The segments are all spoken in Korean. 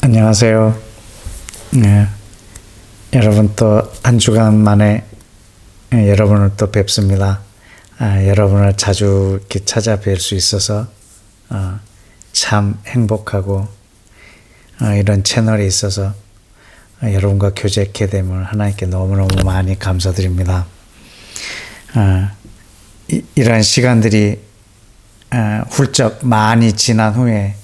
안녕하세요. 네, 여러분 또 한 주간 만에 여러분을 또 뵙습니다. 여러분을 자주 이렇게 찾아뵐 수 있어서 참 행복하고 이런 채널이 있어서 여러분과 교제하게 됨을 하나님께 너무너무 많이 감사드립니다. 이러한 시간들이 훌쩍 많이 지난 후에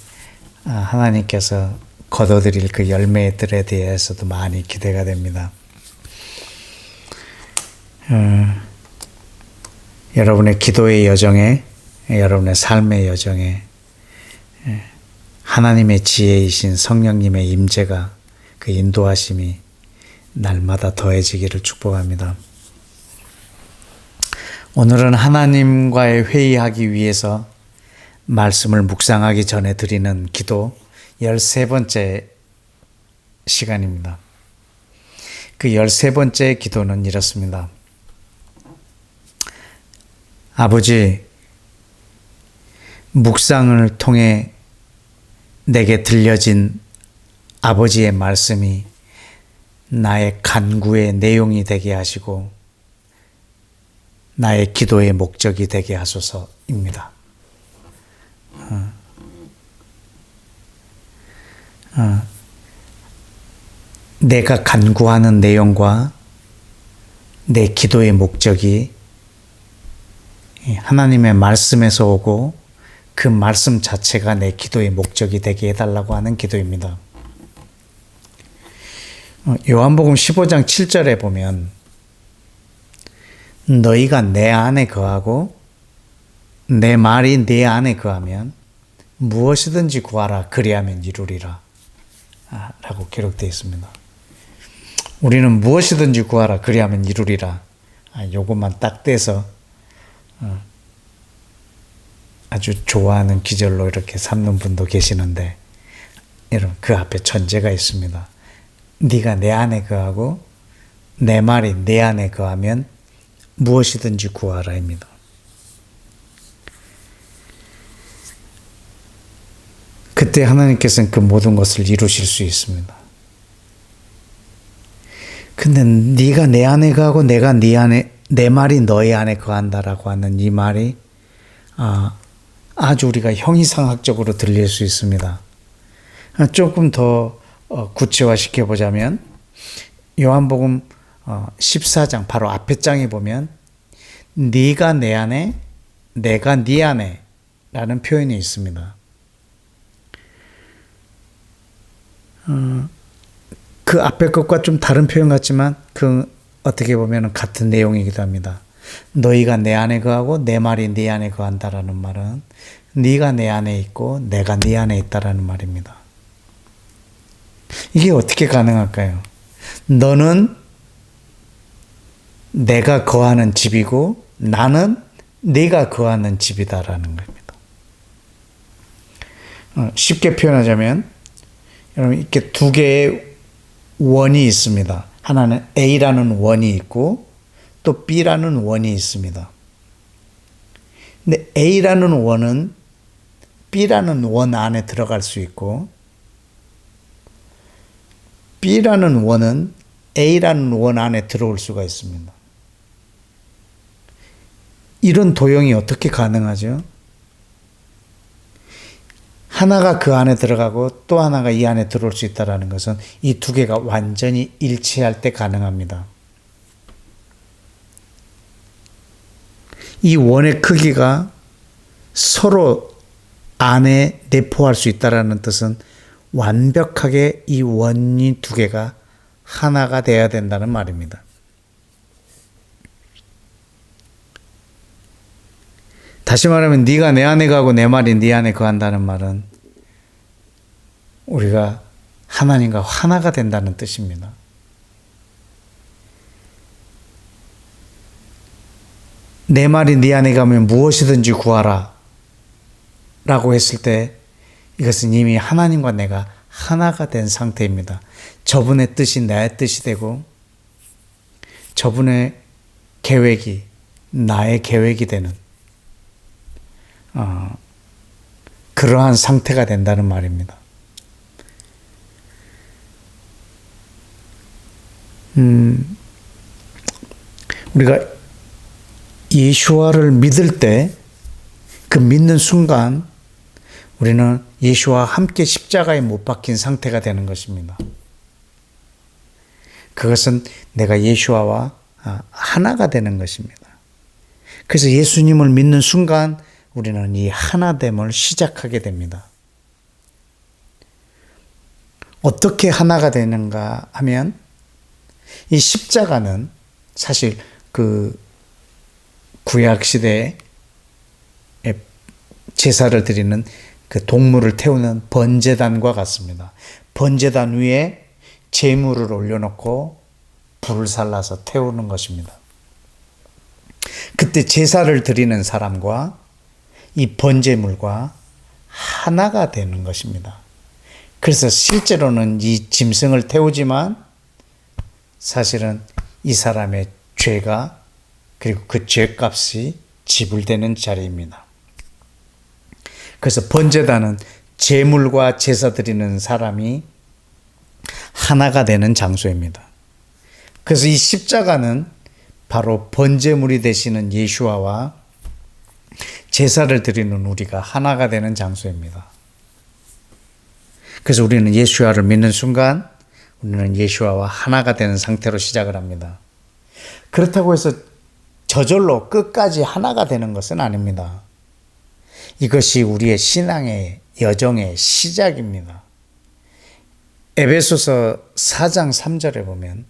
하나님께서 거둬들일 그 열매들에 대해서도 많이 기대가 됩니다. 여러분의 기도의 여정에, 여러분의 삶의 여정에 하나님의 지혜이신 성령님의 임재가, 그 인도하심이 날마다 더해지기를 축복합니다. 오늘은 하나님과의 회의하기 위해서 말씀을 묵상하기 전에 드리는 기도 13번째 시간입니다. 그 13번째 기도는 이렇습니다. 아버지, 묵상을 통해 내게 들려진 아버지의 말씀이 나의 간구의 내용이 되게 하시고 나의 기도의 목적이 되게 하소서입니다. 내가 간구하는 내용과 내 기도의 목적이 하나님의 말씀에서 오고 그 말씀 자체가 내 기도의 목적이 되게 해달라고 하는 기도입니다. 요한복음 15장 7절에 보면 너희가 내 안에 거하고 내 말이 내 안에 거하면 무엇이든지 구하라 그리하면 이루리라 라고 기록되어 있습니다. 우리는 무엇이든지 구하라 그리하면 이루리라 요것만 딱 떼서 아주 좋아하는 기절로 이렇게 삼는 분도 계시는데, 여러분 그 앞에 전제가 있습니다. 네가 내 안에 거하고 내 말이 내 안에 거하면 무엇이든지 구하라입니다. 그때 하나님께서는 그 모든 것을 이루실 수 있습니다. 근데 네가 내 안에 거하고 내가 네 안에, 내 말이 너희 안에 거한다라고 하는 이 말이 아주 우리가 형이상학적으로 들릴 수 있습니다. 조금 더 구체화시켜 보자면 요한복음 14장 바로 앞에 장에 보면 네가 내 안에 내가 네 안에 라는 표현이 있습니다. 그 앞에 것과 좀 다른 표현 같지만 그 어떻게 보면 같은 내용이기도 합니다. 너희가 내 안에 거하고 내 말이 네 안에 거한다라는 말은 네가 내 안에 있고 내가 네 안에 있다라는 말입니다. 이게 어떻게 가능할까요? 너는 내가 거하는 집이고 나는 네가 거하는 집이다라는 겁니다. 쉽게 표현하자면 여러분 이렇게 두 개의 원이 있습니다. 하나는 A라는 원이 있고 또 B라는 원이 있습니다. 근데 A라는 원은 B라는 원 안에 들어갈 수 있고 B라는 원은 A라는 원 안에 들어올 수가 있습니다. 이런 도형이 어떻게 가능하죠? 하나가 그 안에 들어가고 또 하나가 이 안에 들어올 수 있다는 것은 이 두 개가 완전히 일치할 때 가능합니다. 이 원의 크기가 서로 안에 내포할 수 있다는 뜻은 완벽하게 이 원이 두 개가 하나가 돼야 된다는 말입니다. 다시 말하면 네가 내 안에 가고 내 말이 네 안에 거한다는 말은 우리가 하나님과 하나가 된다는 뜻입니다. 내 말이 네 안에 가면 무엇이든지 구하라 라고 했을 때 이것은 이미 하나님과 내가 하나가 된 상태입니다. 저분의 뜻이 나의 뜻이 되고 저분의 계획이 나의 계획이 되는 그러한 상태가 된다는 말입니다. 우리가 예수와를 믿을 때 그 믿는 순간 우리는 예수와 함께 십자가에 못 박힌 상태가 되는 것입니다. 그것은 내가 예수와 하나가 되는 것입니다. 그래서 예수님을 믿는 순간 우리는 이 하나됨을 시작하게 됩니다. 어떻게 하나가 되는가 하면 이 십자가는 사실 그 구약 시대에 제사를 드리는 그 동물을 태우는 번제단과 같습니다. 번제단 위에 제물을 올려놓고 불을 살라서 태우는 것입니다. 그때 제사를 드리는 사람과 이 번제물과 하나가 되는 것입니다. 그래서 실제로는 이 짐승을 태우지만 사실은 이 사람의 죄가 그리고 그 죄값이 지불되는 자리입니다. 그래서 번제단은 제물과 제사 드리는 사람이 하나가 되는 장소입니다. 그래서 이 십자가는 바로 번제물이 되시는 예수와 제사를 드리는 우리가 하나가 되는 장소입니다. 그래서 우리는 예수와를 믿는 순간 우리는 예수와 하나가 되는 상태로 시작을 합니다. 그렇다고 해서 저절로 끝까지 하나가 되는 것은 아닙니다. 이것이 우리의 신앙의 여정의 시작입니다. 에베소서 4장 3절에 보면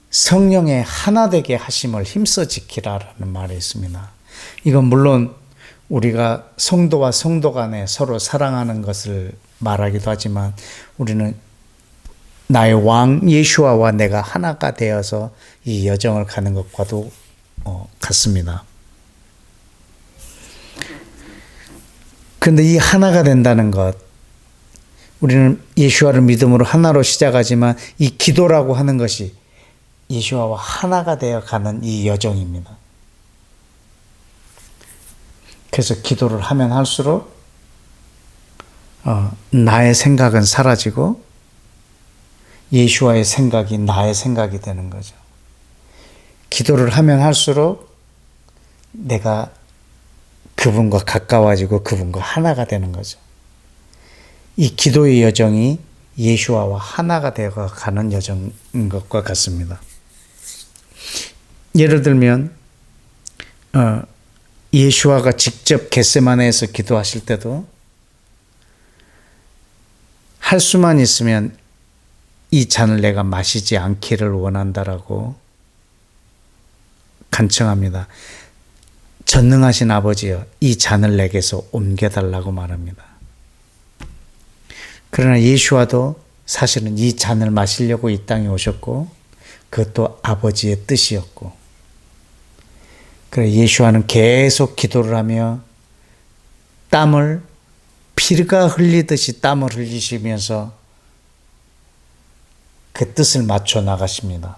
성령의 하나 되게 하심을 힘써 지키라라는 말이 있습니다. 이건 물론 우리가 성도와 성도 간에 서로 사랑하는 것을 말하기도 하지만 우리는 나의 왕 예수와 내가 하나가 되어서 이 여정을 가는 것과도 같습니다. 그런데 이 하나가 된다는 것, 우리는 예수와를 믿음으로 하나로 시작하지만 이 기도라고 하는 것이 예수와 하나가 되어 가는 이 여정입니다. 그래서 기도를 하면 할수록 나의 생각은 사라지고 예수와의 생각이 나의 생각이 되는 거죠. 기도를 하면 할수록 내가 그분과 가까워지고 그분과 하나가 되는 거죠. 이 기도의 여정이 예수와 하나가 되어 가는 여정인 것과 같습니다. 예를 들면 예수와가 직접 겟세마네에서 기도하실 때도 할 수만 있으면 이 잔을 내가 마시지 않기를 원한다라고 간청합니다. 전능하신 아버지여, 이 잔을 내게서 옮겨달라고 말합니다. 그러나 예수와도 사실은 이 잔을 마시려고 이 땅에 오셨고 그것도 아버지의 뜻이었고, 그래 예수와는 계속 기도를 하며 피가 흘리듯이 땀을 흘리시면서 그 뜻을 맞춰 나가십니다.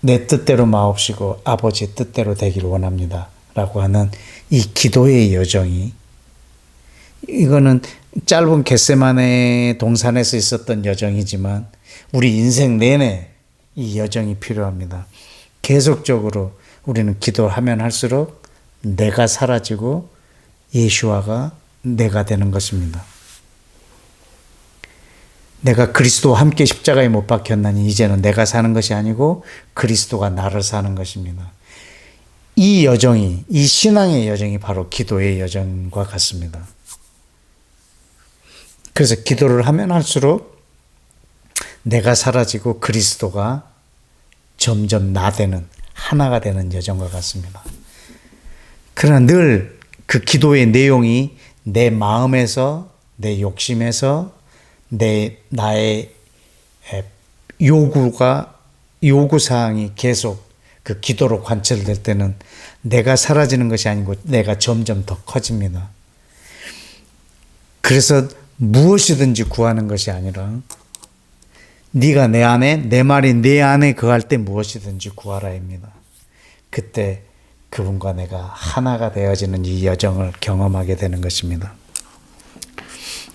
내 뜻대로 마옵시고 아버지의 뜻대로 되기를 원합니다 라고 하는 이 기도의 여정이, 이거는 짧은 겟세마네 동산에서 있었던 여정이지만 우리 인생 내내 이 여정이 필요합니다. 계속적으로 우리는 기도하면 할수록 내가 사라지고 예수와가 내가 되는 것입니다. 내가 그리스도와 함께 십자가에 못 박혔나니 이제는 내가 사는 것이 아니고 그리스도가 나를 사는 것입니다. 이 여정이, 이 신앙의 여정이 바로 기도의 여정과 같습니다. 그래서 기도를 하면 할수록 내가 사라지고 그리스도가 점점 나 되는, 하나가 되는 여정과 같습니다. 그러나 늘 그 기도의 내용이 내 마음에서, 내 욕심에서, 나의 요구사항이 계속 그 기도로 관철될 때는 내가 사라지는 것이 아니고 내가 점점 더 커집니다. 그래서 무엇이든지 구하는 것이 아니라 네가 내 안에, 내 말이 내 안에 거할 때 무엇이든지 구하라입니다. 그때 그분과 내가 하나가 되어지는 이 여정을 경험하게 되는 것입니다.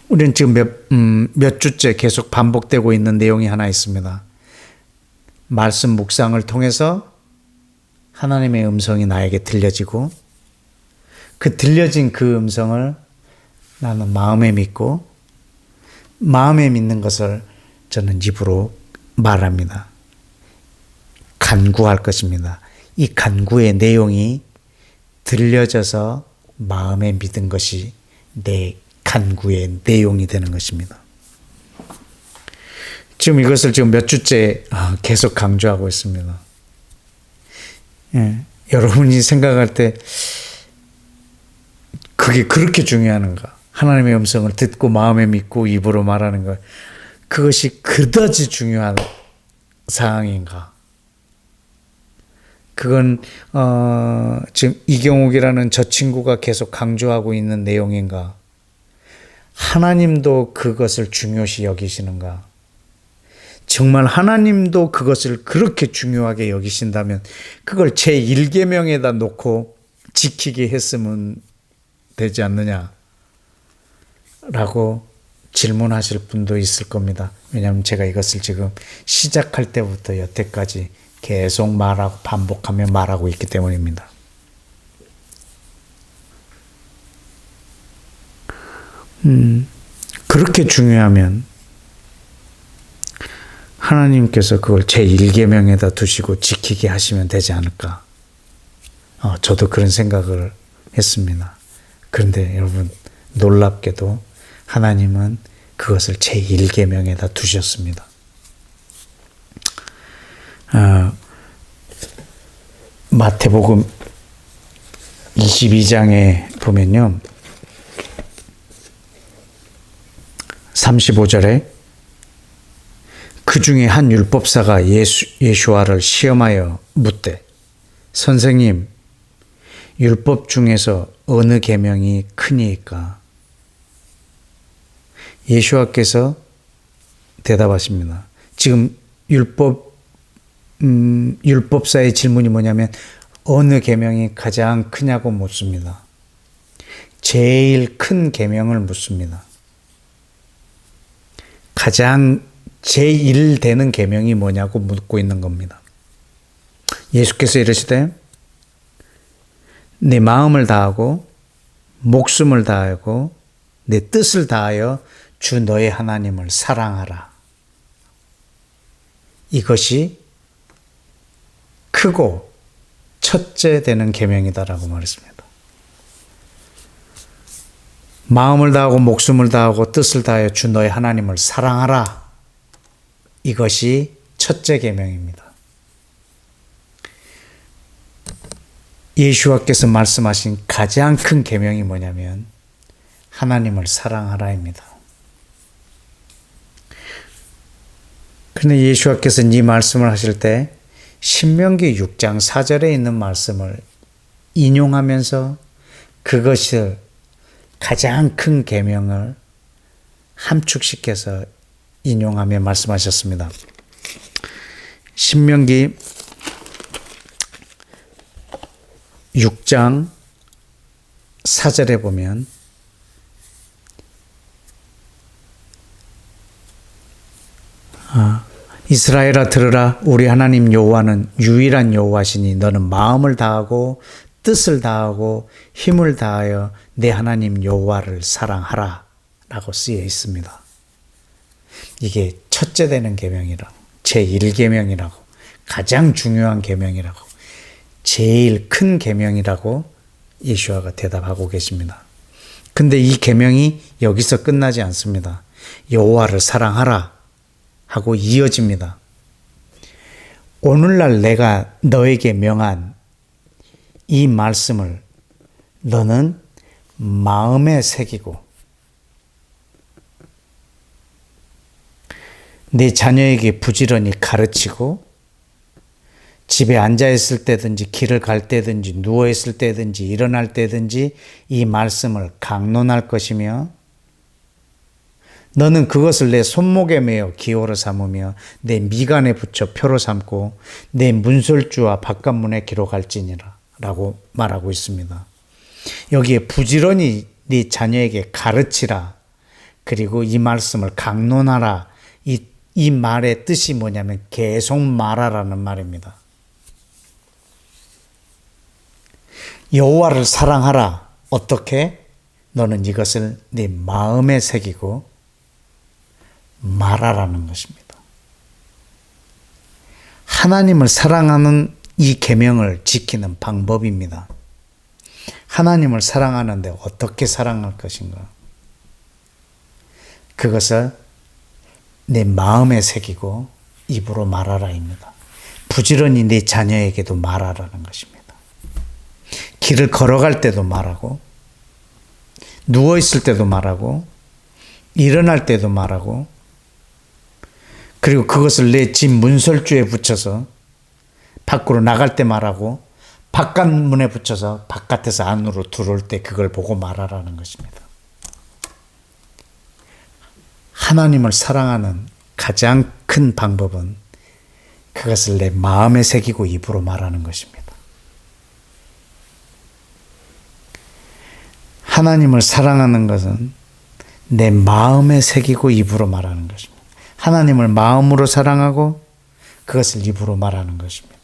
우리는 지금 몇 주째 계속 반복되고 있는 내용이 하나 있습니다. 말씀 묵상을 통해서 하나님의 음성이 나에게 들려지고 그 들려진 그 음성을 나는 마음에 믿고 마음에 믿는 것을 저는 입으로 말합니다. 간구할 것입니다. 이 간구의 내용이 들려져서 마음에 믿은 것이 내 간구의 내용이 되는 것입니다. 지금 이것을 지금 몇 주째 계속 강조하고 있습니다. 예, 여러분이 생각할 때 그게 그렇게 중요한가? 하나님의 음성을 듣고 마음에 믿고 입으로 말하는 것, 그것이 그다지 중요한 사항인가? 그건 지금 이경욱이라는 저 친구가 계속 강조하고 있는 내용인가? 하나님도 그것을 중요시 여기시는가? 정말 하나님도 그것을 그렇게 중요하게 여기신다면 그걸 제1계명에다 놓고 지키게 했으면 되지 않느냐? 라고 질문하실 분도 있을 겁니다. 왜냐하면 제가 이것을 지금 시작할 때부터 여태까지 계속 말하고 반복하며 말하고 있기 때문입니다. 그렇게 중요하면 하나님께서 그걸 제1계명에다 두시고 지키게 하시면 되지 않을까? 저도 그런 생각을 했습니다. 그런데 여러분, 놀랍게도 하나님은 그것을 제1계명에다 두셨습니다. 마태복음 22장에 보면요, 35절에 그 중에 한 율법사가 예수와를 시험하여 묻되, 선생님, 율법 중에서 어느 계명이 크니이까? 예수와께서 대답하십니다. 지금 율법사의 질문이 뭐냐면 어느 계명이 가장 크냐고 묻습니다. 제일 큰 계명을 묻습니다. 가장 제일 되는 계명이 뭐냐고 묻고 있는 겁니다. 예수께서 이르시되 내 마음을 다하고 목숨을 다하고 내 뜻을 다하여 주 너의 하나님을 사랑하라. 이것이 크고 첫째 되는 계명이다라고 말했습니다. 마음을 다하고 목숨을 다하고 뜻을 다하여 주 너의 하나님을 사랑하라. 이것이 첫째 계명입니다. 예수와께서 말씀하신 가장 큰 계명이 뭐냐면 하나님을 사랑하라입니다. 그런데 예수와께서 이 말씀을 하실 때 신명기 6장 4절에 있는 말씀을 인용하면서 그것을 가장 큰 계명을 함축시켜서 인용하며 말씀하셨습니다. 신명기 6장 4절에 보면 이스라엘아 들으라, 우리 하나님 여호와는 유일한 여호와시니 너는 마음을 다하고 뜻을 다하고 힘을 다하여 내 하나님 여호와를 사랑하라 라고 쓰여 있습니다. 이게 첫째 되는 계명이라고, 제1계명이라고, 가장 중요한 계명이라고, 제일 큰 계명이라고 예수와가 대답하고 계십니다. 근데 이 계명이 여기서 끝나지 않습니다. 여호와를 사랑하라 하고 이어집니다. 오늘날 내가 너에게 명한 이 말씀을 너는 마음에 새기고 내 자녀에게 부지런히 가르치고 집에 앉아있을 때든지 길을 갈 때든지 누워있을 때든지 일어날 때든지 이 말씀을 강론할 것이며 너는 그것을 내 손목에 매어 기호로 삼으며 내 미간에 붙여 표로 삼고 내 문설주와 바깥문에 기록할지니라 라고 말하고 있습니다. 여기에 부지런히 네 자녀에게 가르치라, 그리고 이 말씀을 강론하라. 이 말의 뜻이 뭐냐면 계속 말하라는 말입니다. 여호와를 사랑하라. 어떻게? 너는 이것을 네 마음에 새기고 말하라는 것입니다. 하나님을 사랑하는 이 계명을 지키는 방법입니다. 하나님을 사랑하는데 어떻게 사랑할 것인가? 그것을 내 마음에 새기고 입으로 말하라입니다. 부지런히 내 자녀에게도 말하라는 것입니다. 길을 걸어갈 때도 말하고, 누워있을 때도 말하고, 일어날 때도 말하고, 그리고 그것을 내 집 문설주에 붙여서 밖으로 나갈 때 말하고, 바깥 문에 붙여서 바깥에서 안으로 들어올 때 그걸 보고 말하라는 것입니다. 하나님을 사랑하는 가장 큰 방법은 그것을 내 마음에 새기고 입으로 말하는 것입니다. 하나님을 사랑하는 것은 내 마음에 새기고 입으로 말하는 것입니다. 하나님을 마음으로 사랑하고 그것을 입으로 말하는 것입니다.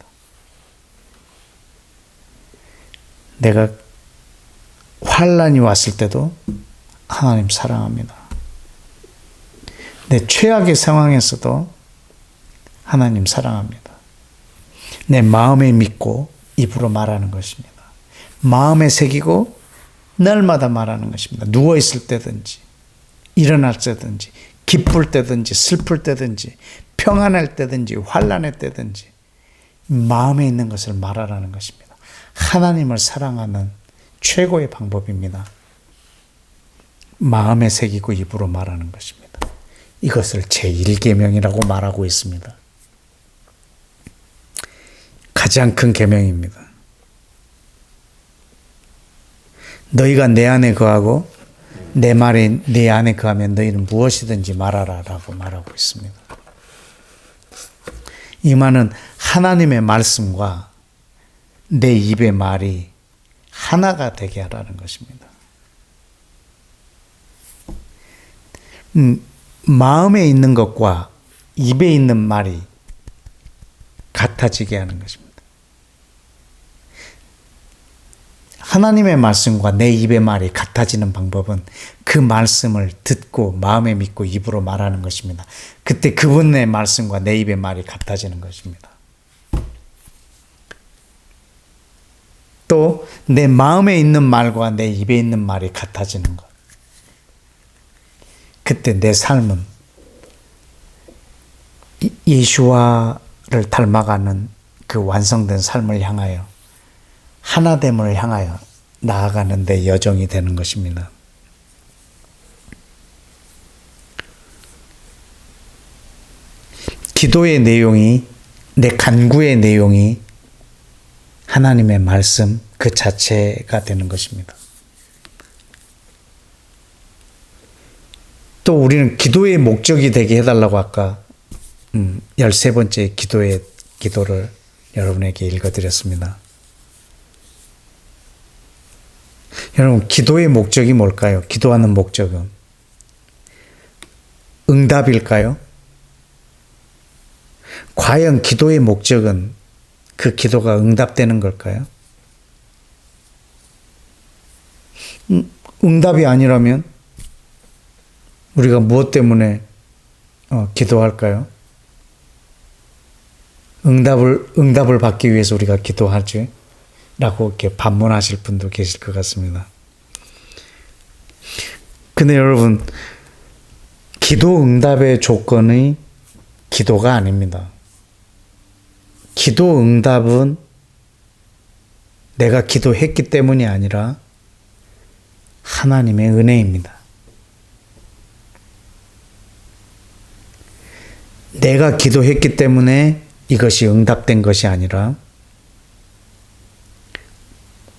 내가 환난이 왔을 때도 하나님 사랑합니다. 내 최악의 상황에서도 하나님 사랑합니다. 내 마음에 믿고 입으로 말하는 것입니다. 마음에 새기고 날마다 말하는 것입니다. 누워있을 때든지 일어날 때든지 기쁠 때든지 슬플 때든지 평안할 때든지 환난할 때든지 마음에 있는 것을 말하라는 것입니다. 하나님을 사랑하는 최고의 방법입니다. 마음에 새기고 입으로 말하는 것입니다. 이것을 제1계명이라고 말하고 있습니다. 가장 큰 계명입니다. 너희가 내 안에 거하고 내 말이 네 안에 거하면 너희는 무엇이든지 말하라 라고 말하고 있습니다. 이 말은 하나님의 말씀과 내 입의 말이 하나가 되게 하라는 것입니다. 마음에 있는 것과 입에 있는 말이 같아지게 하는 것입니다. 하나님의 말씀과 내 입의 말이 같아지는 방법은 그 말씀을 듣고 마음에 믿고 입으로 말하는 것입니다. 그때 그분의 말씀과 내 입의 말이 같아지는 것입니다. 또 내 마음에 있는 말과 내 입에 있는 말이 같아지는 것. 그때 내 삶은 예수와를 닮아가는 그 완성된 삶을 향하여 하나됨을 향하여 나아가는 데 여정이 되는 것입니다. 기도의 내용이, 내 간구의 내용이 하나님의 말씀 그 자체가 되는 것입니다. 또 우리는 기도의 목적이 되게 해달라고 아까 13번째 기도를 여러분에게 읽어드렸습니다. 여러분, 기도의 목적이 뭘까요? 기도하는 목적은 응답일까요? 과연 기도의 목적은 그 기도가 응답되는 걸까요? 응답이 아니라면 우리가 무엇 때문에 기도할까요? 응답을 받기 위해서 우리가 기도하지? 라고 이렇게 반문하실 분도 계실 것 같습니다. 근데 여러분, 기도 응답의 조건이 기도가 아닙니다. 기도 응답은 내가 기도했기 때문이 아니라 하나님의 은혜입니다. 내가 기도했기 때문에 이것이 응답된 것이 아니라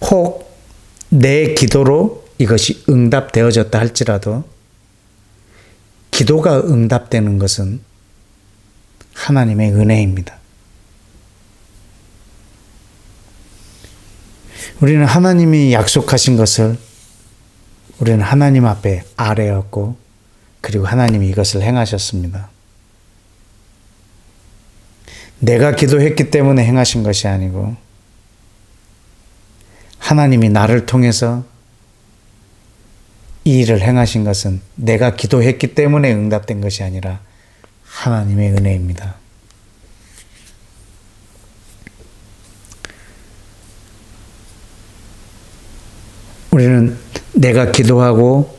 혹 내 기도로 이것이 응답되어졌다 할지라도 기도가 응답되는 것은 하나님의 은혜입니다. 우리는 하나님이 약속하신 것을 우리는 하나님 앞에 아뢰었고 그리고 하나님이 이것을 행하셨습니다. 내가 기도했기 때문에 행하신 것이 아니고 하나님이 나를 통해서 이 일을 행하신 것은 내가 기도했기 때문에 응답된 것이 아니라 하나님의 은혜입니다. 우리는 내가 기도하고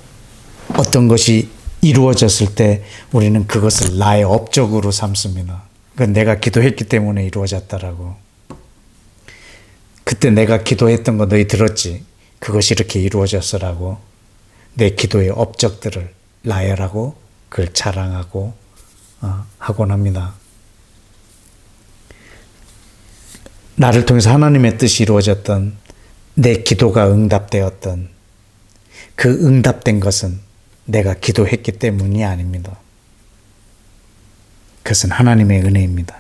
어떤 것이 이루어졌을 때 우리는 그것을 나의 업적으로 삼습니다. 그건 내가 기도했기 때문에 이루어졌다라고. 그때 내가 기도했던 거 너희 들었지? 그것이 이렇게 이루어졌어라고 내 기도의 업적들을 나열하고 그걸 자랑하고 하곤 합니다. 나를 통해서 하나님의 뜻이 이루어졌던 내 기도가 응답되었던 그 응답된 것은 내가 기도했기 때문이 아닙니다. 그것은 하나님의 은혜입니다.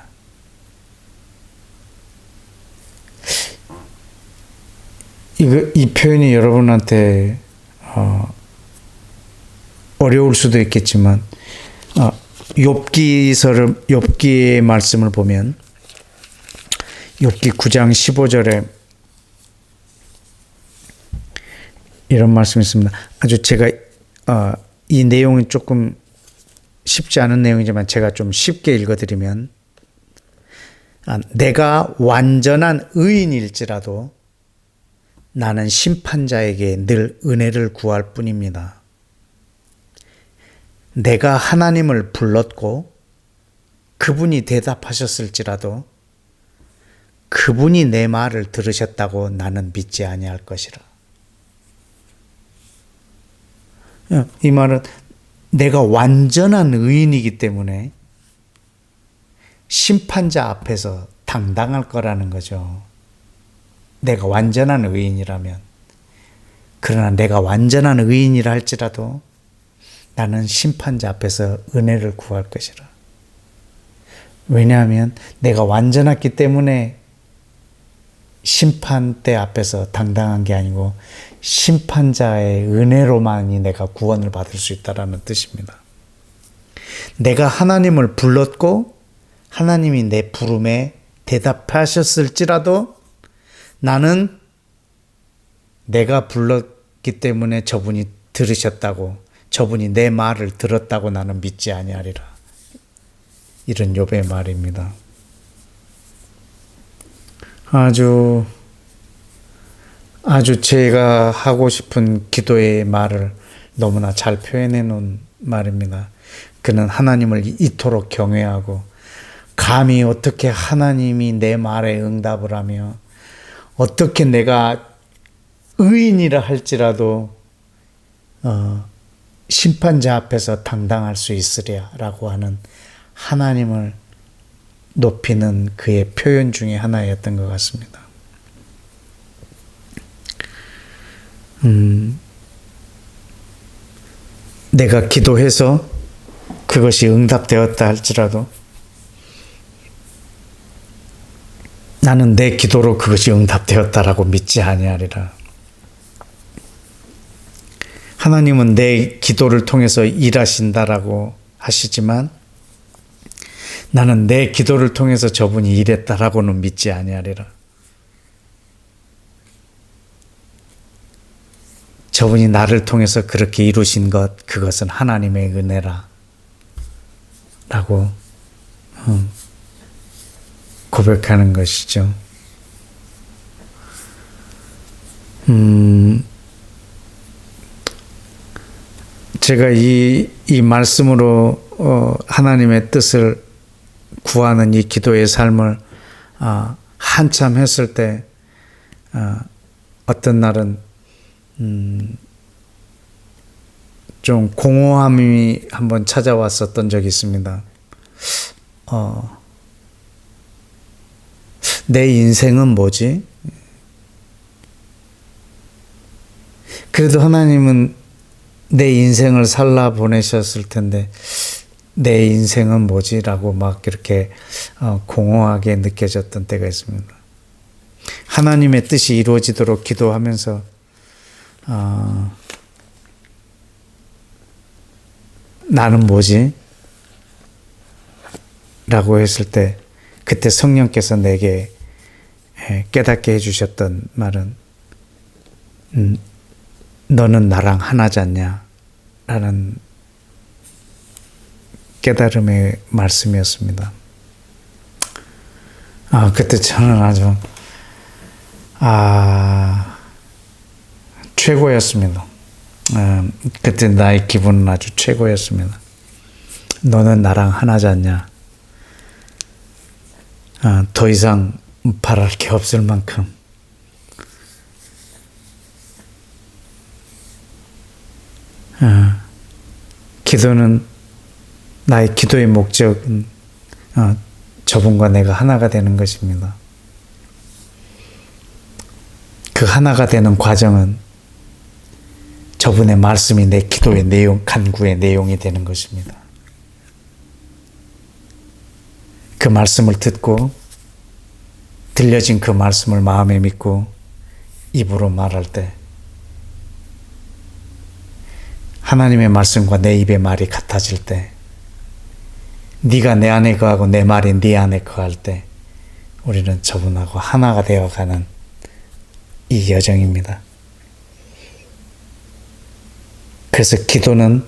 이 표현이 여러분한테 어려울 수도 있겠지만 욥기의 말씀을 보면 욥기 9장 15절에 이런 말씀이 있습니다. 아주 제가 이 내용이 조금 쉽지 않은 내용이지만 제가 좀 쉽게 읽어드리면 내가 완전한 의인일지라도 나는 심판자에게 늘 은혜를 구할 뿐입니다. 내가 하나님을 불렀고 그분이 대답하셨을지라도 그분이 내 말을 들으셨다고 나는 믿지 아니할 것이라. 이 말은 내가 완전한 의인이기 때문에 심판자 앞에서 당당할 거라는 거죠. 내가 완전한 의인이라면. 그러나 내가 완전한 의인이라 할지라도 나는 심판자 앞에서 은혜를 구할 것이라. 왜냐하면 내가 완전했기 때문에 심판대 앞에서 당당한 게 아니고 심판자의 은혜로만이 내가 구원을 받을 수 있다는 뜻입니다. 내가 하나님을 불렀고 하나님이 내 부름에 대답하셨을지라도 나는 내가 불렀기 때문에 저분이 들으셨다고, 저분이 내 말을 들었다고 나는 믿지 아니하리라. 이런 욥의 말입니다. 아주 제가 하고 싶은 기도의 말을 너무나 잘 표현해 놓은 말입니다. 그는 하나님을 이토록 경외하고 감히 어떻게 하나님이 내 말에 응답을 하며 어떻게 내가 의인이라 할지라도 심판자 앞에서 당당할 수 있으랴라고 하는 하나님을 높이는 그의 표현 중에 하나였던 것 같습니다. 내가 기도해서 그것이 응답되었다 할지라도 나는 내 기도로 그것이 응답되었다라고 믿지 아니하리라. 하나님은 내 기도를 통해서 일하신다라고 하시지만 나는 내 기도를 통해서 저분이 일했다라고는 믿지 아니하리라. 저분이 나를 통해서 그렇게 이루신 것, 그것은 하나님의 은혜라 라고 고백하는 것이죠. 제가 이 말씀으로 하나님의 뜻을 구하는 이 기도의 삶을 한참 했을 때 어떤 날은 좀 공허함이 한번 찾아왔었던 적이 있습니다. 내 인생은 뭐지? 그래도 하나님은 내 인생을 살라 보내셨을 텐데 내 인생은 뭐지? 라고 막 이렇게 공허하게 느껴졌던 때가 있습니다. 하나님의 뜻이 이루어지도록 기도하면서 나는 뭐지? 라고 했을 때 그때 성령께서 내게 깨닫게 해주셨던 말은 너는 나랑 하나지 않냐? 라는 깨달음의 말씀이었습니다. 그때 저는 아주 최고였습니다. 그때 나의 기분은 아주 최고였습니다. 너는 나랑 하나지 않냐? 더 이상 바랄 게 없을 만큼 기도는 나의 기도의 목적은 저분과 내가 하나가 되는 것입니다. 그 하나가 되는 과정은 저분의 말씀이 내 기도의 내용, 간구의 내용이 되는 것입니다. 그 말씀을 듣고 들려진 그 말씀을 마음에 믿고 입으로 말할 때 하나님의 말씀과 내 입의 말이 같아질 때 네가 내 안에 거하고 내 말이 네 안에 거할 때 우리는 저분하고 하나가 되어가는 이 여정입니다. 그래서 기도는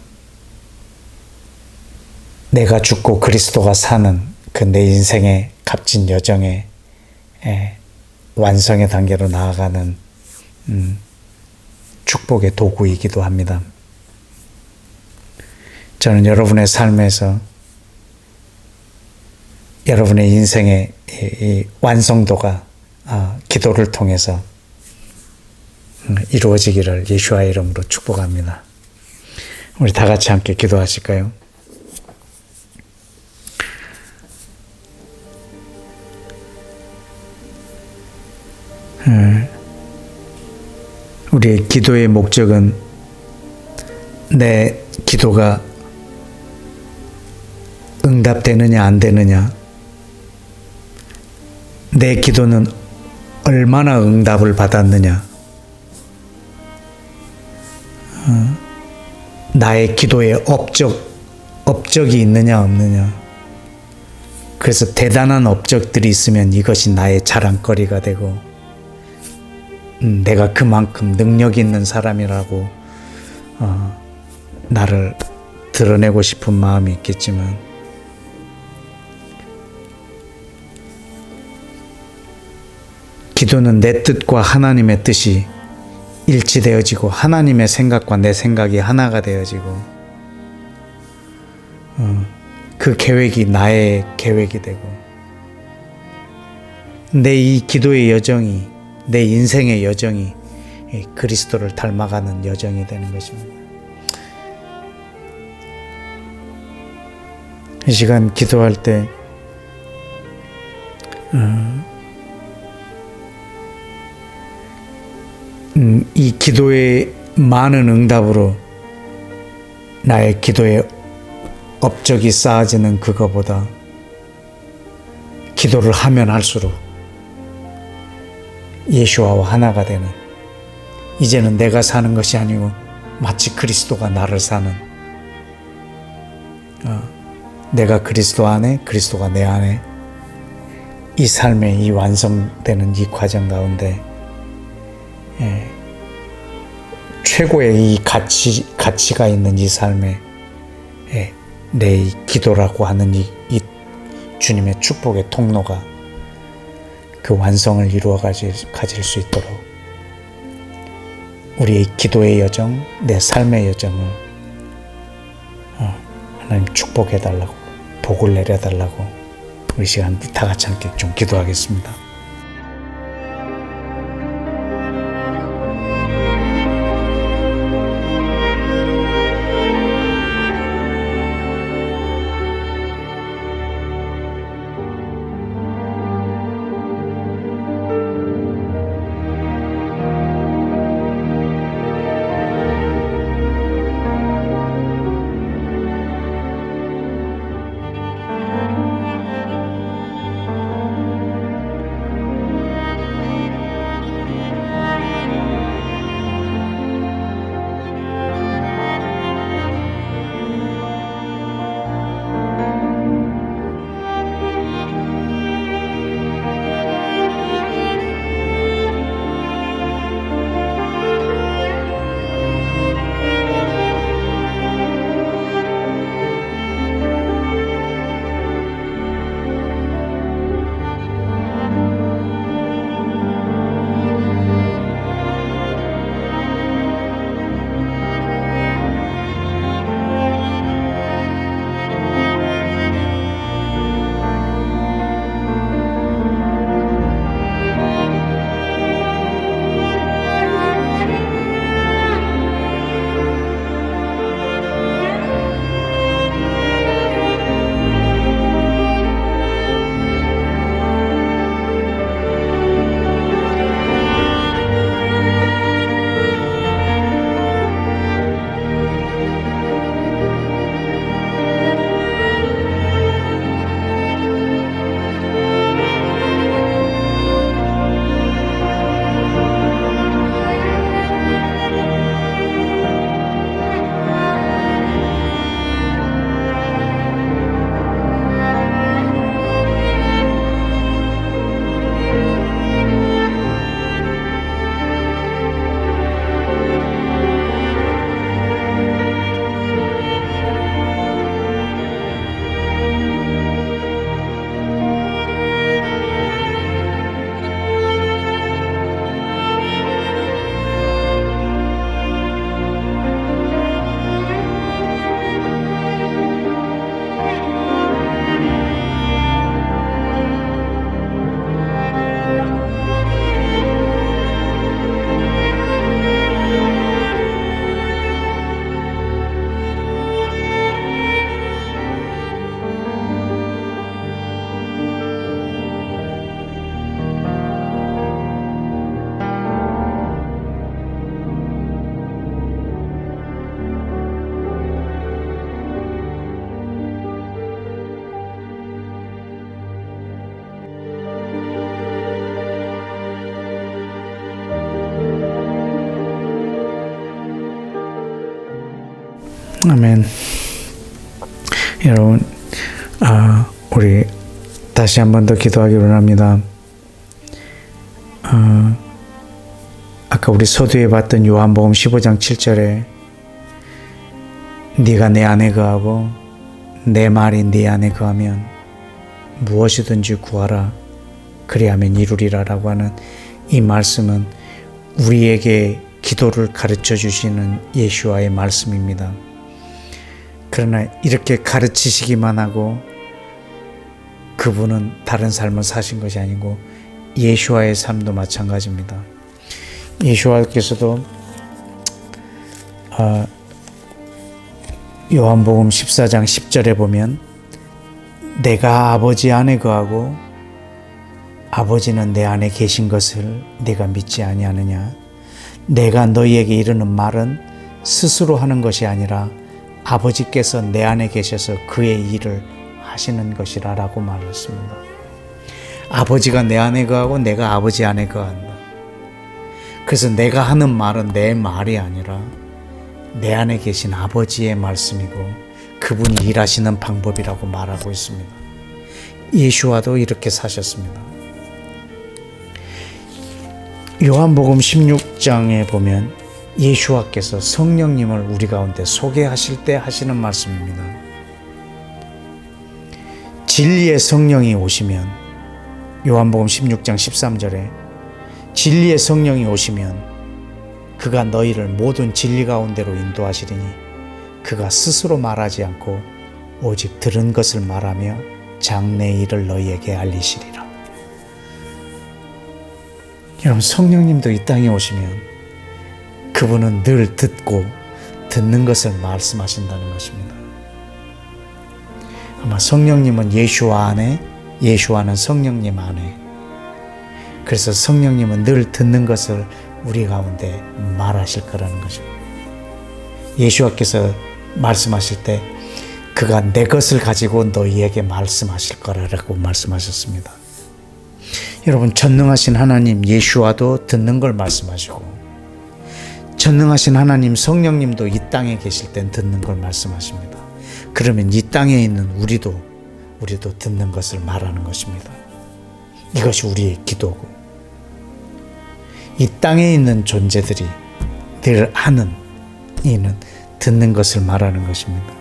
내가 죽고 그리스도가 사는 그 내 인생의 값진 여정의 완성의 단계로 나아가는 축복의 도구이기도 합니다. 저는 여러분의 삶에서 여러분의 인생의 이 완성도가 기도를 통해서 이루어지기를 예수와의 이름으로 축복합니다. 우리 다 같이 함께 기도하실까요? 우리의 기도의 목적은 내 기도가 응답되느냐 안 되느냐, 내 기도는 얼마나 응답을 받았느냐, 나의 기도에 업적이 있느냐 없느냐. 그래서 대단한 업적들이 있으면 이것이 나의 자랑거리가 되고 내가 그만큼 능력 있는 사람이라고 나를 드러내고 싶은 마음이 있겠지만 기도는 내 뜻과 하나님의 뜻이 일치되어지고 하나님의 생각과 내 생각이 하나가 되어지고 그 계획이 나의 계획이 되고 내 이 기도의 여정이, 내 인생의 여정이 그리스도를 닮아가는 여정이 되는 것입니다. 이 시간 기도할 때 이 기도의 많은 응답으로 나의 기도의 업적이 쌓아지는 그거보다 기도를 하면 할수록 예수와 하나가 되는, 이제는 내가 사는 것이 아니고 마치 그리스도가 나를 사는, 내가 그리스도 안에, 그리스도가 내 안에, 이 삶의 이 완성되는 이 과정 가운데 최고의 이 가치가 있는 이 삶에 내 기도라고 하는 이 주님의 축복의 통로가 그 완성을 이루어 가질 수 있도록 우리의 기도의 여정, 내 삶의 여정을 하나님 축복해 달라고, 복을 내려 달라고 우리 시간 다 같이 함께 좀 기도하겠습니다. 아멘. 여러분, 우리 다시 한 번 더 기도하기로 합니다. 아까 우리 서두에 봤던 요한복음 15장 7절에 네가 내 안에 거하고 내 말이 네 안에 거하면 무엇이든지 구하라 그리하면 이루리라 라고 하는 이 말씀은 우리에게 기도를 가르쳐 주시는 예수와의 말씀입니다. 그러나 이렇게 가르치시기만 하고 그분은 다른 삶을 사신 것이 아니고 예수와의 삶도 마찬가지입니다. 예수와께서도 요한복음 14장 10절에 보면 내가 아버지 안에 거하고 아버지는 내 안에 계신 것을 네가 믿지 아니하느냐. 내가 너희에게 이르는 말은 스스로 하는 것이 아니라 아버지께서 내 안에 계셔서 그의 일을 하시는 것이라 라고 말했습니다. 아버지가 내 안에 거하고 내가 아버지 안에 거한다. 그래서 내가 하는 말은 내 말이 아니라 내 안에 계신 아버지의 말씀이고 그분이 일하시는 방법이라고 말하고 있습니다. 예수와도 이렇게 사셨습니다. 요한복음 16장에 보면 예수와께서 성령님을 우리 가운데 소개하실 때 하시는 말씀입니다. 진리의 성령이 오시면 요한복음 16장 13절에 진리의 성령이 오시면 그가 너희를 모든 진리 가운데로 인도하시리니 그가 스스로 말하지 않고 오직 들은 것을 말하며 장래의 일을 너희에게 알리시리라. 여러분, 성령님도 이 땅에 오시면 그분은 늘 듣고 듣는 것을 말씀하신다는 것입니다. 아마 성령님은 예수와 안에, 예수와는 성령님 안에, 그래서 성령님은 늘 듣는 것을 우리 가운데 말하실 거라는 거죠. 예수와께서 말씀하실 때 그가 내 것을 가지고 너희에게 말씀하실 거라고 말씀하셨습니다. 여러분, 전능하신 하나님 예수와도 듣는 걸 말씀하시고 전능하신 하나님 성령님도 이 땅에 계실 땐 듣는 걸 말씀하십니다. 그러면 이 땅에 있는 우리도 듣는 것을 말하는 것입니다. 이것이 우리의 기도고 이 땅에 있는 존재들이 늘 하는 이는 듣는 것을 말하는 것입니다.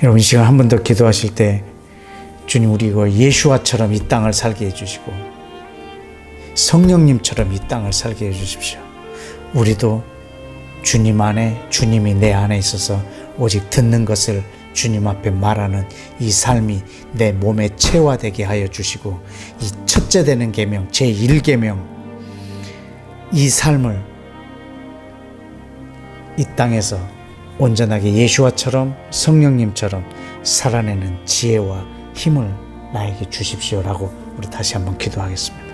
여러분, 이 시간 한 번 더 기도하실 때 주님, 우리 예수와처럼 이 땅을 살게 해주시고 성령님처럼 이 땅을 살게 해주십시오. 우리도 주님 안에, 주님이 내 안에 있어서 오직 듣는 것을 주님 앞에 말하는 이 삶이 내 몸에 체화되게 하여 주시고 이 첫째 되는 계명, 제1계명, 이 삶을 이 땅에서 온전하게 예수와처럼 성령님처럼 살아내는 지혜와 힘을 나에게 주십시오라고 우리 다시 한번 기도하겠습니다.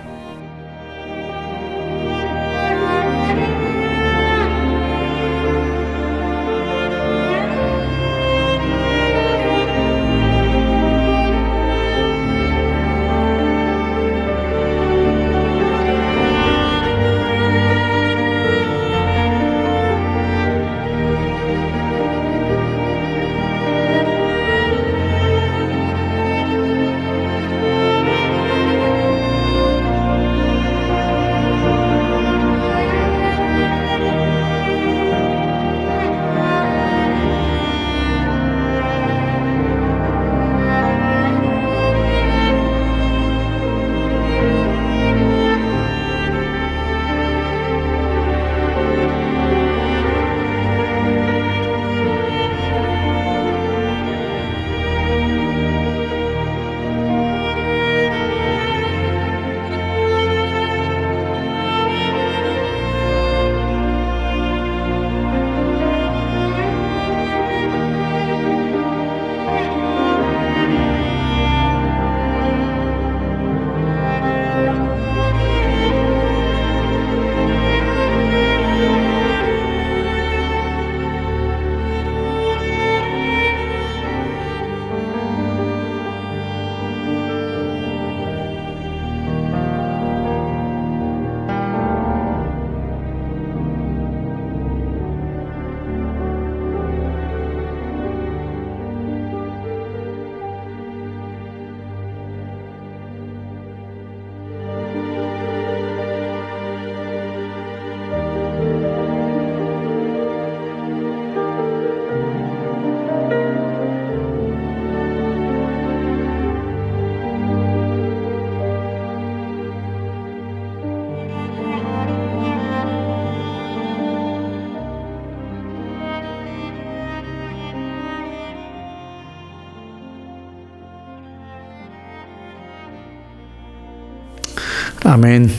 아멘.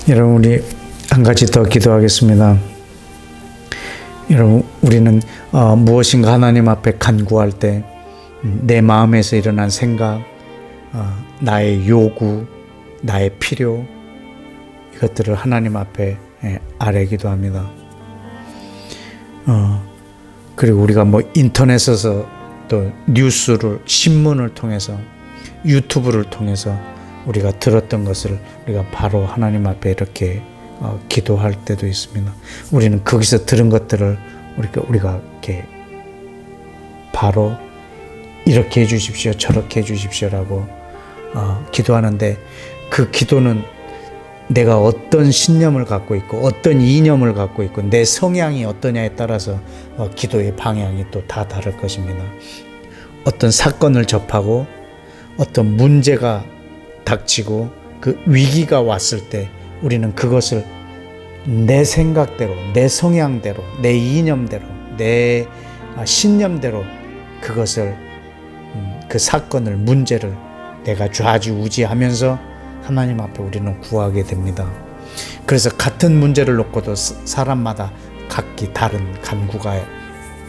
여러분, 우리 한 가지 더 기도하겠습니다. 여러분, 우리는 무엇인가 하나님 앞에 간구할 때 내 마음에서 일어난 생각, 나의 요구, 나의 필요, 이것들을 하나님 앞에 아뢰기도 합니다. 그리고 우리가 인터넷에서 또 뉴스를, 신문을 통해서, 유튜브를 통해서 우리가 들었던 것을 우리가 바로 하나님 앞에 이렇게 기도할 때도 있습니다. 우리는 거기서 들은 것들을 우리가 이렇게 바로 이렇게 해주십시오, 저렇게 해주십시오라고 기도하는데, 그 기도는 내가 어떤 신념을 갖고 있고 어떤 이념을 갖고 있고 내 성향이 어떠냐에 따라서 기도의 방향이 또 다 다를 것입니다. 어떤 사건을 접하고 어떤 문제가 닥치고 그 위기가 왔을 때 우리는 그것을 내 생각대로, 내 성향대로, 내 이념대로, 내 신념대로 그것을 그 사건을, 문제를 내가 좌지우지하면서 하나님 앞에 우리는 구하게 됩니다. 그래서 같은 문제를 놓고도 사람마다 각기 다른 간구가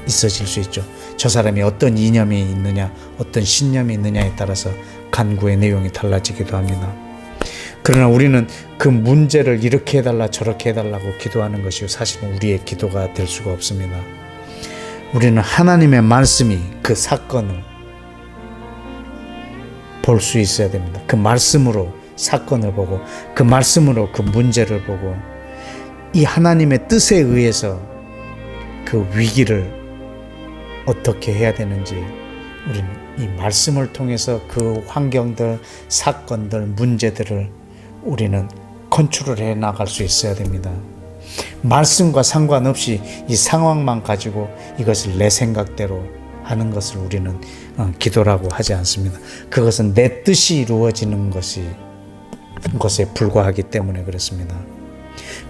있어질 수 있죠. 저 사람이 어떤 이념이 있느냐, 어떤 신념이 있느냐에 따라서 간구의 내용이 달라지기도 합니다. 그러나 우리는 그 문제를 이렇게 해달라 저렇게 해달라고 기도하는 것이 사실은 우리의 기도가 될 수가 없습니다. 우리는 하나님의 말씀이 그 사건을 볼 수 있어야 됩니다. 그 말씀으로 사건을 보고 그 말씀으로 그 문제를 보고 이 하나님의 뜻에 의해서 그 위기를 어떻게 해야 되는지 우리는 이 말씀을 통해서 그 환경들, 사건들, 문제들을 우리는 컨트롤해 나갈 수 있어야 됩니다. 말씀과 상관없이 이 상황만 가지고 이것을 내 생각대로 하는 것을 우리는 기도라고 하지 않습니다. 그것은 내 뜻이 이루어지는 것에 불과하기 때문에 그렇습니다.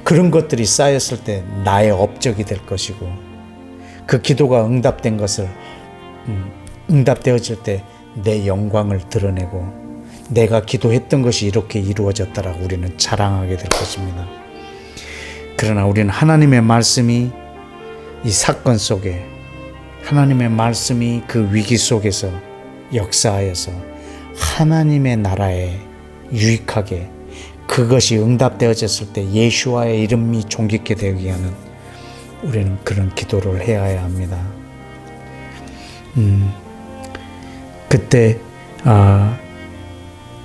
그런 것들이 쌓였을 때 나의 업적이 될 것이고 그 기도가 응답된 것을 응답되어질 때 내 영광을 드러내고 내가 기도했던 것이 이렇게 이루어졌다라고 우리는 자랑하게 될 것입니다. 그러나 우리는 하나님의 말씀이 이 사건 속에, 하나님의 말씀이 그 위기 속에서 역사하여서 하나님의 나라에 유익하게 그것이 응답되어졌을 때 예수와의 이름이 존귀케 되게 하는 우리는 그런 기도를 해야 합니다. 그때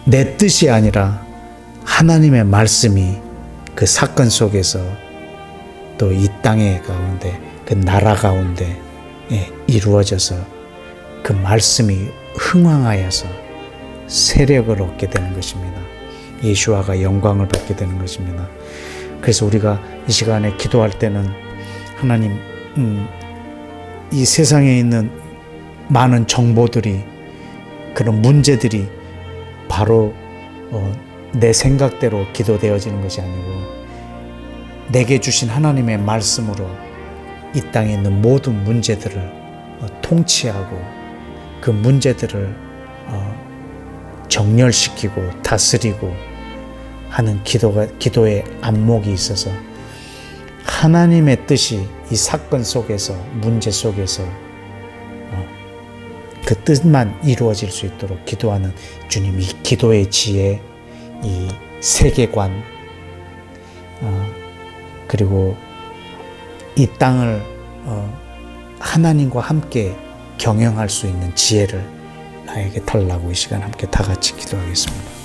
내 뜻이 아니라 하나님의 말씀이 그 사건 속에서 또 이 땅의 가운데 그 나라 가운데 이루어져서 그 말씀이 흥왕하여서 세력을 얻게 되는 것입니다. 예수와가 영광을 받게 되는 것입니다. 그래서 우리가 이 시간에 기도할 때는 하나님, 이 세상에 있는 많은 정보들이, 그런 문제들이 바로 내 생각대로 기도되어지는 것이 아니고 내게 주신 하나님의 말씀으로 이 땅에 있는 모든 문제들을 통치하고 그 문제들을 정렬시키고 다스리고 하는 기도의 안목이 있어서 하나님의 뜻이 이 사건 속에서, 문제 속에서 그 뜻만 이루어질 수 있도록 기도하는 주님, 이 기도의 지혜, 이 세계관, 그리고 이 땅을 하나님과 함께 경영할 수 있는 지혜를 나에게 달라고 이 시간 함께 다 같이 기도하겠습니다.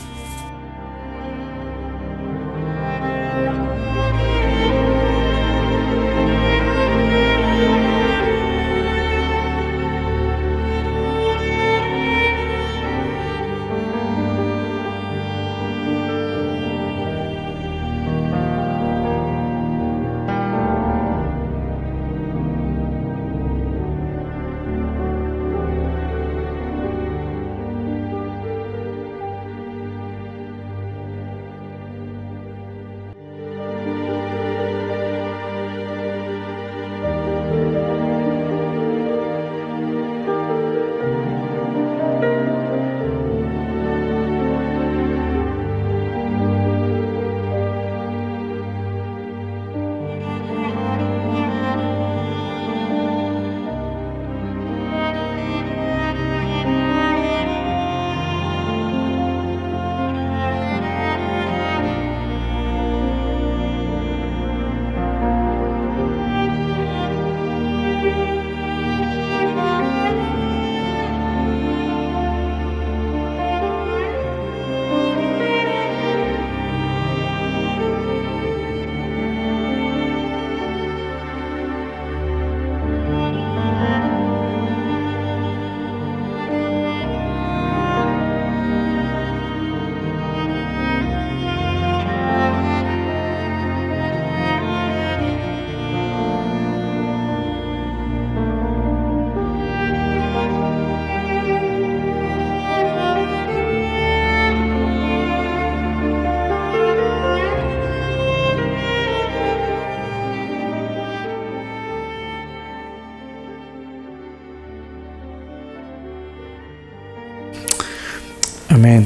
아멘.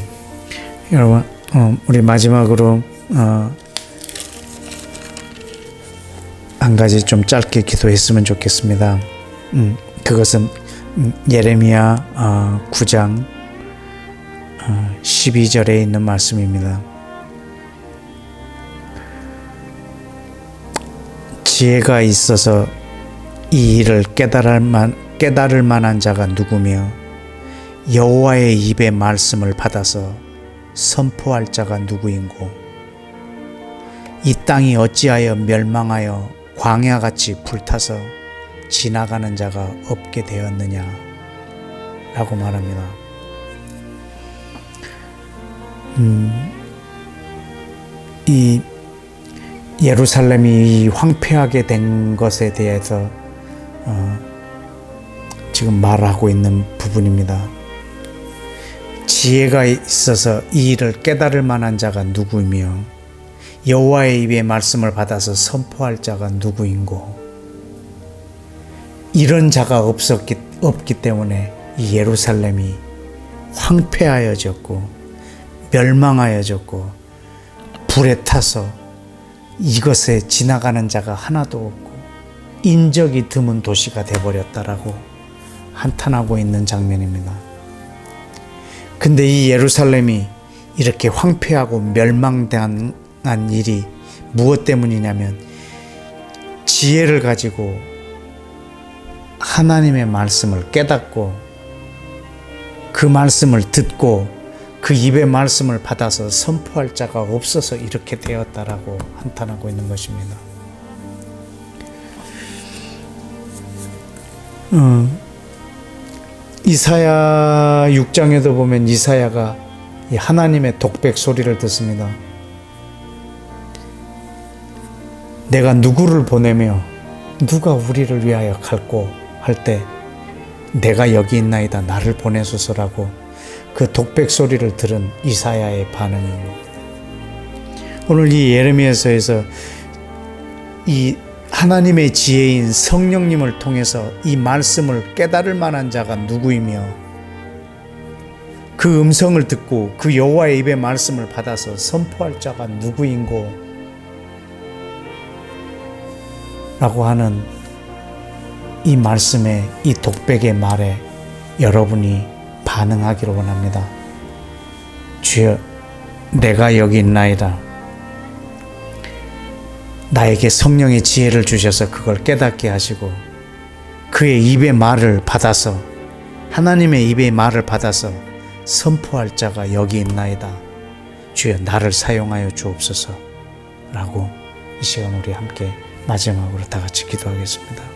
여러분, 우리 마지막으로 한 가지 좀 짧게 기도했으면 좋겠습니다. 그것은 예레미야 9장 12절에 있는 말씀입니다. 지혜가 있어서 이 일을 깨달을 만한 자가 누구며 여호와의 입의 말씀을 받아서 선포할 자가 누구인고 이 땅이 어찌하여 멸망하여 광야같이 불타서 지나가는 자가 없게 되었느냐 라고 말합니다. 이 예루살렘이 황폐하게 된 것에 대해서 지금 말하고 있는 부분입니다. 지혜가 있어서 이 일을 깨달을 만한 자가 누구이며 여호와의 입의 말씀을 받아서 선포할 자가 누구인고 이런 자가 없기 때문에 이 예루살렘이 황폐하여졌고 멸망하여졌고 불에 타서 이것에 지나가는 자가 하나도 없고 인적이 드문 도시가 되어버렸다라고 한탄하고 있는 장면입니다. 근데 이 예루살렘이 이렇게 황폐하고 멸망당한 일이 무엇 때문이냐면 지혜를 가지고 하나님의 말씀을 깨닫고 그 말씀을 듣고 그 입의 말씀을 받아서 선포할 자가 없어서 이렇게 되었다라고 한탄하고 있는 것입니다. 이사야 6장에도 보면 이사야가 하나님의 독백 소리를 듣습니다. 내가 누구를 보내며 누가 우리를 위하여 갈고 할 때 내가 여기 있나이다 나를 보내소서라고 그 독백 소리를 들은 이사야의 반응입니다. 오늘 이 예레미야서에서 이 하나님의 지혜인 성령님을 통해서 이 말씀을 깨달을 만한 자가 누구이며 그 음성을 듣고 그 여호와의 입의 말씀을 받아서 선포할 자가 누구인고 라고 하는 이 말씀에 이 독백의 말에 여러분이 반응하기를 원합니다. 주여 내가 여기 있나이다. 나에게 성령의 지혜를 주셔서 그걸 깨닫게 하시고 그의 입의 말을 받아서 하나님의 입의 말을 받아서 선포할 자가 여기 있나이다. 주여 나를 사용하여 주옵소서 라고 이 시간 우리 함께 마지막으로 다 같이 기도하겠습니다.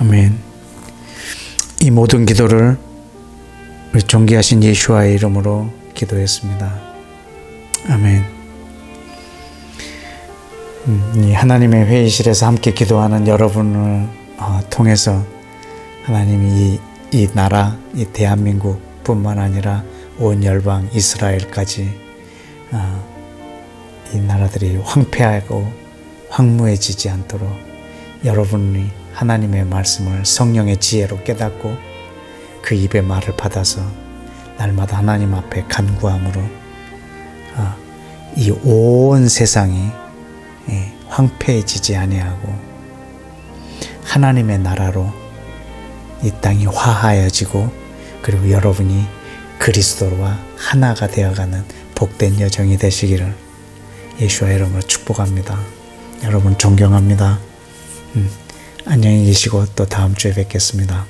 아멘. 이 모든 기도를 우리 존귀하신 예수와의 이름으로 기도했습니다. 아멘. 이 하나님의 회의실에서 함께 기도하는 여러분을 통해서 하나님이 이 나라, 이 대한민국뿐만 아니라 온 열방 이스라엘까지 이 나라들이 황폐하고 황무해지지 않도록 여러분이 하나님의 말씀을 성령의 지혜로 깨닫고 그 입의 말을 받아서 날마다 하나님 앞에 간구함으로 이 온 세상이 황폐해지지 아니하고 하나님의 나라로 이 땅이 화하여지고 그리고 여러분이 그리스도와 하나가 되어가는 복된 여정이 되시기를 예수와 이름으로 축복합니다. 여러분 존경합니다. 안녕히 계시고 또 다음 주에 뵙겠습니다.